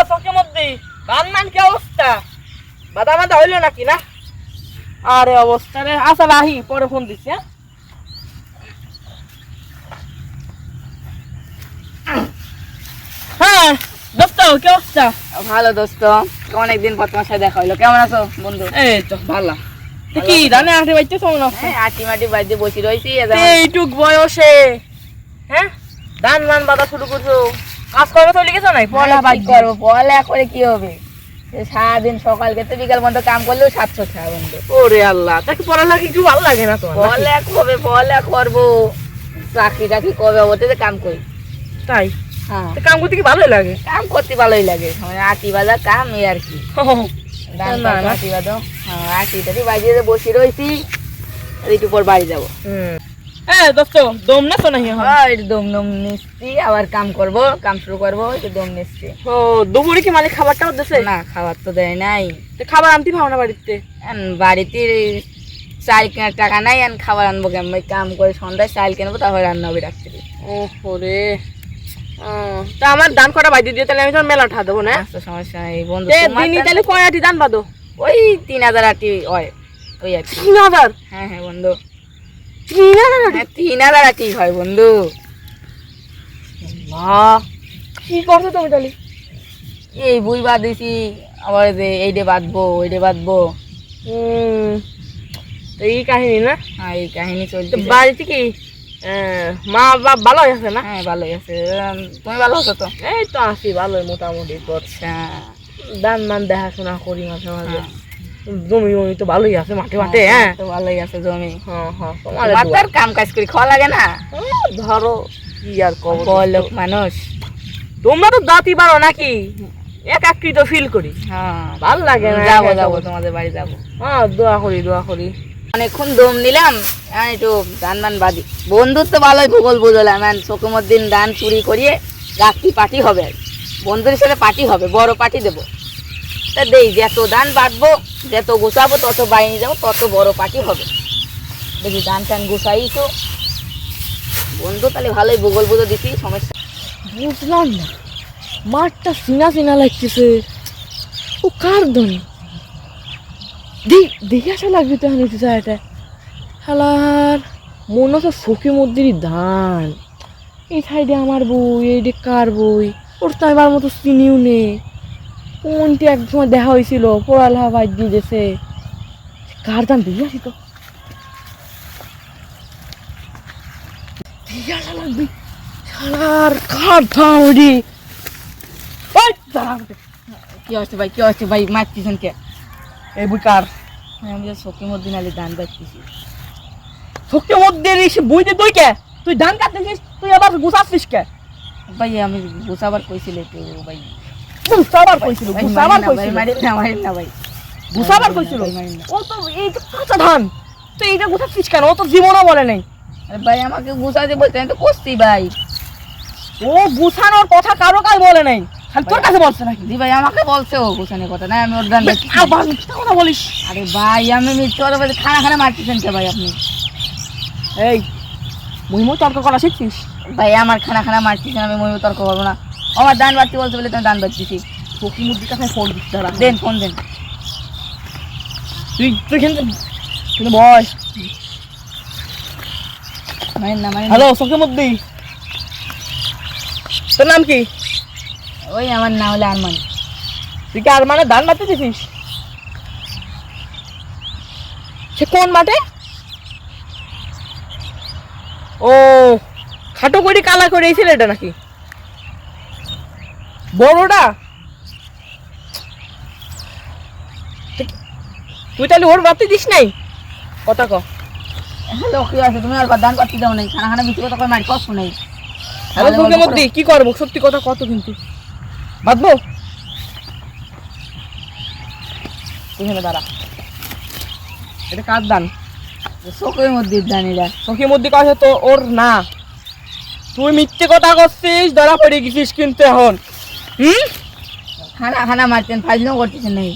চকের মধ্যে ধান মান কি অবস্থা? বাদা মাদা হইলো নাকি না? আরে অবস্থা রে, আচ্ছা রাহি পরে ফোন দিচ্ছি। হ্যাঁ দোস্ত কি অবস্থা? ভালো দোস্ত, অনেকদিন পর তোমার সাথে দেখা হইলো। কেমন আছো বন্ধু? এই তো ভালো। কি ধানে আটে বাইতে কেমন আছো? আটি মাটি বাড়িতে বসে রয়েছি। এইটুক বয়সে হ্যাঁ ধান মান বাঁধা শুরু করছো, কাজ করবে তো লিখেছো নাই? পড়া বাদ করবো, পড়ালেখা করে কি হবে? সারাদিন সকাল থেকে বিকাল পর্যন্ত কাম করলেও 700 টাকা বন্ধু। ওরে আল্লাহ, তাকে পড়ালেখা একটু ভালো লাগে না তোমার? পড়ালেখা হবে, পড়ালেখা করবো, চাকরি টাকরি কবে হতে কাম করি। তাই? হ্যাঁ, কাম করতে কি ভালোই লাগে? কাম করতে ভালোই লাগে, আটি বাজা কাম এই আর কি। আটি বাজো, আটি টাটি বাজিয়ে বসে রয়েছি, একটু পর বাড়ি যাবো। দোস্ত দম না তো নাই? দম দম নিচ্ছি, আবার কাম করবো, কাম শুরু করবো, একটু দম নিচ্ছি। ও দুপুরে কি মালিক খাবারটাও দিছে? না, খাবার তো দেয় নাই। খাবার আনতে পাও না বাড়িতে? বাড়িতে চাল কেনার টাকা নাই, খাবার আনবো কেমন? কাম করে সন্ধ্যায় চাল কিনবো, তারপরে রান্না হবে রাত্রি। ওরে তা আমার দান করা বাইরে দিয়ে তাহলে আমি তোর মেলা উঠা দেবো না? সমস্যা নেই বন্ধু। তাহলে কয় আটি দান বাঁধো? ওই 3000 আটি হয়, ওই আর কি। 3000? হ্যাঁ হ্যাঁ বন্ধু, 3000 আটি হয় বন্ধু। কি করছো তুমি তাহলে? এই বুই বাঁধিছি, আবার এইটে বাঁধবো, ওইটে বাঁধবো। এই কাহিনী না? হ্যাঁ, এই কাহিনী চলছে। বাড়িতে কি মা বাপ ভালো আছে না? হ্যাঁ ভালোই আছে। তুমি ভালো আছো তো? এই তো আছি ভালোই মোটামুটি। আচ্ছা, দান মান দেখাশোনা করি মাঝে মাঝে। জমি জমি তো ভালোই আছে, মাঠে মাঠে। হ্যাঁ তো ভালোই আছে জমি। তোমার কাম কাজ করে খাওয়া লাগে না? ধরো কি আর কব, লোক মানুষ তোমরা তো দাঁতই পারো নাকি? একাকৃত ফিল করি। হ্যাঁ ভাল লাগে না? যাবো যাবো, তোমাদের বাড়ি যাবো। হ্যাঁ দোয়া করি দোয়া করি। অনেকক্ষণ দম নিলাম, একটু ধান মান বাঁধি। বন্ধুর তো ভালোই ভূগোল বুঝলাম। চকুমোর দিন ধান চুরি করিয়ে রাত্রি পার্টি হবে, বন্ধুর সাথে পার্টি হবে, বড় পার্টি দেবো। তা দেই, যত ধান বাঁধবো, যত গুছাবো, তত বাইরে যাবো, তত বড় পার্টি হবে। দেখি ধান টান গুছাই তো বন্ধু, তাহলে ভালোই ভূগোল বুঝো দিছি। সমস্যা বুঝলাম না, মাঠটা চিনা চিনা লাগতেছে। ও কার ধান? দেখে আসা লাগবে তো এখন এটা হালার মনে হচ্ছে সখী মধ্যেই ধান। এই সাইডে আমার বই, এইডে কার বই, ওর তো এবার মতো চিনিও নেই। কোনটি এক সময় দেখা হয়েছিল, পড়ালেখা বাদ দিয়ে গেছে। কার ধান দেখে আসি তো, দেখে আসা লাগবে। শালার কার ধান ওইডি? কি হচ্ছে ভাই, কি হচ্ছে ভাই? মারতেছেন কে? এই বই কার? আমি সখী মধ্যে আলি ধান বাঁধতেছি। শক্তি মধ্যে বইতে তুই কে? তুই ধান কাটতেছিস, তুই আবার গুছাচ্ছিস কে? ভাই আমি গুছাবার কইছিল একটু ভাই। গুছাবার কইছিল? গুছাবার কইছিল? মারিন না ভাই, গুছাবার কইছিল? ও তো এই তো কাঁচা ধান, তুই এইটা গুছাচ্ছিস কেন? ও তো জীবনও বলে নাই। আরে ভাই আমাকে গুছাতে বলতে, আমি তো করছি ভাই। ও গুছানোর কথা কারো কাছে বলে নাই, খালি তোর কাছে বলছে নাকি? জি ভাই, আমাকে বলছে ও গুছানোর কথা। না আমি ওর ধান আবার মিথ্যা কথা বলিস? আরে ভাই আমি মিথ্যা কথা বলছি। খানা খানা মারতেছেন কে ভাই আপনি? এই মুই তর্ক করা শিখছিস? ভাই আমার খানা খানা মারতেছেন, আমি মই তর্ক করবো না। আমার ধান বাড়তে বলছে বলে তুমি ধান বাড়তেছি। সখী মুদ্রির কাছে ফোন দিতে হবে। দেন ফোন দেন। তুই তুই কিন্তু বয়। মারেন না, মারেন। হ্যালো সখী মুদ্রি, তোর নাম কি? ওই আমার নাম হলো আরমান। তুই কি আর মানে ধান বাঁধতে দিছিস? সে কোন মাঠে? ও খাটো করে কালা করে এই ছেলেটা নাকি? বড়টা? তুই তাহলে ওর বাড়তে দিস নাই? কথা ক। হ্যালো, কি আছে? তুমি আর ধান করতে দাও নাই, খানা খানা বিক্রি কথা মারি কষ্ট নেই। হ্যালো তোকে মধ্যে কি করবো? সত্যি কথা কত কিন্তু বাঁধবো? এখানে দাঁড়া, এটা কার দান? চোখের মধ্যে ধান এরা। চোখের মধ্যে কাছে তো ওর না। তুই মিথ্যে কথা করছিস, ধরা পড়ে গেছিস কিন্তু এখন। খানা খানা মারতেন, ফাজলাম করতেছেন নাই।